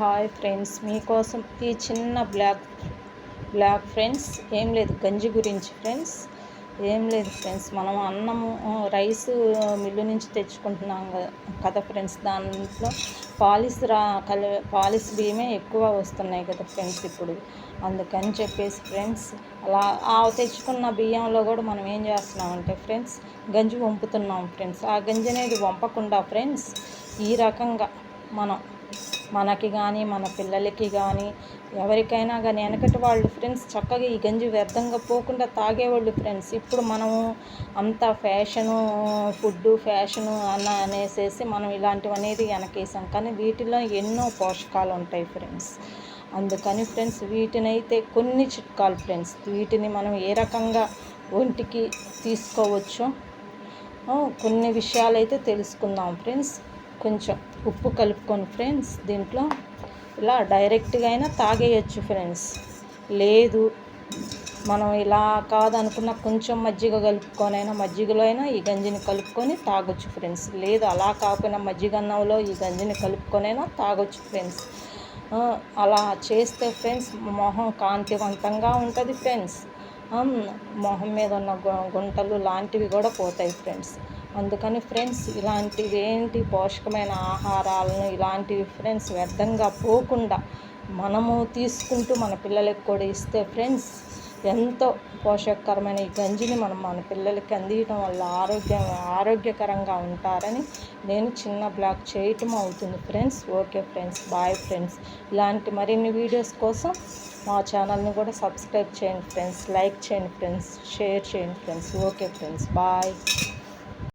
Hi friends, మీకోసం ఈ చిన్న బ్లాగ్ ఫ్రెండ్స్. ఏం లేదు, గంజి గురించి ఫ్రెండ్స్. ఏం లేదు ఫ్రెండ్స్, మనం అన్నము రైస్ మిల్లు నుంచి తెచ్చుకుంటున్నాం కదా ఫ్రెండ్స్. దాంట్లో పాలిస్ బియ్యమే ఎక్కువ వస్తున్నాయి కదా ఫ్రెండ్స్ ఇప్పుడు. అందుకని చెప్పేసి ఫ్రెండ్స్, అలా తెచ్చుకున్న బియ్యంలో కూడా మనం ఏం చేస్తున్నామంటే ఫ్రెండ్స్, గంజి వంపుతున్నాం ఫ్రెండ్స్. ఆ గంజి అనేది వంపకుండా ఫ్రెండ్స్, ఈ రకంగా మనకి కానీ మన పిల్లలకి కానీ ఎవరికైనా కానీ వెనకటి వాళ్ళు ఫ్రెండ్స్ చక్కగా ఈ గంజి వ్యర్థంగా పోకుండా తాగేవాళ్ళు ఫ్రెండ్స్. ఇప్పుడు మనము అంత ఫ్యాషను ఫ్యాషను అనేసి మనం ఇలాంటివి అనేది వెనకేసాం. కానీ వీటిలో ఎన్నో పోషకాలు ఉంటాయి ఫ్రెండ్స్. అందుకని ఫ్రెండ్స్, వీటినైతే కొన్ని చిట్కాలు ఫ్రెండ్స్, వీటిని మనం ఏ రకంగా ఒంటికి తీసుకోవచ్చో కొన్ని విషయాలు అయితే తెలుసుకుందాం ఫ్రెండ్స్. కొంచెం ఉప్పు కలుపుకొని ఫ్రెండ్స్, దీంట్లో ఇలా డైరెక్ట్గా అయినా తాగేయచ్చు ఫ్రెండ్స్. లేదు మనం ఇలా కాదనుకున్న కొంచెం మజ్జిగ కలుపుకొనైనా, మజ్జిగలో అయినా ఈ గంజిని కలుపుకొని తాగొచ్చు ఫ్రెండ్స్. లేదు అలా కాకుండా మజ్జిగన్నంలో ఈ గంజిని కలుపుకొనైనా తాగొచ్చు ఫ్రెండ్స్. అలా చేస్తే ఫ్రెండ్స్ మొహం కాంతివంతంగా ఉంటుంది ఫ్రెండ్స్. మొహం మీద ఉన్న గుంటలు లాంటివి కూడా పోతాయి ఫ్రెండ్స్. అందుకని ఫ్రెండ్స్, ఇలాంటివి పోషకమైన ఆహారాలను ఇలాంటివి ఫ్రెండ్స్ వ్యర్థంగా పోకుండా మనము తీసుకుంటూ మన పిల్లలకి కూడా ఇస్తే ఫ్రెండ్స్, ఎంతో పోషకకరమైన ఈ గంజిని మన పిల్లలకి అందించడం వల్ల ఆరోగ్యకరంగా ఉంటారని నేను చిన్న బ్లాగ్ చేయటం అవుతుంది friends. Okay friends, bye friends. ఇలాంటి మరిన్ని వీడియోస్ కోసం మా ఛానల్ని కూడా సబ్స్క్రైబ్ చేయండి ఫ్రెండ్స్, లైక్ చేయండి ఫ్రెండ్స్, షేర్ చేయండి ఫ్రెండ్స్. Okay friends, bye.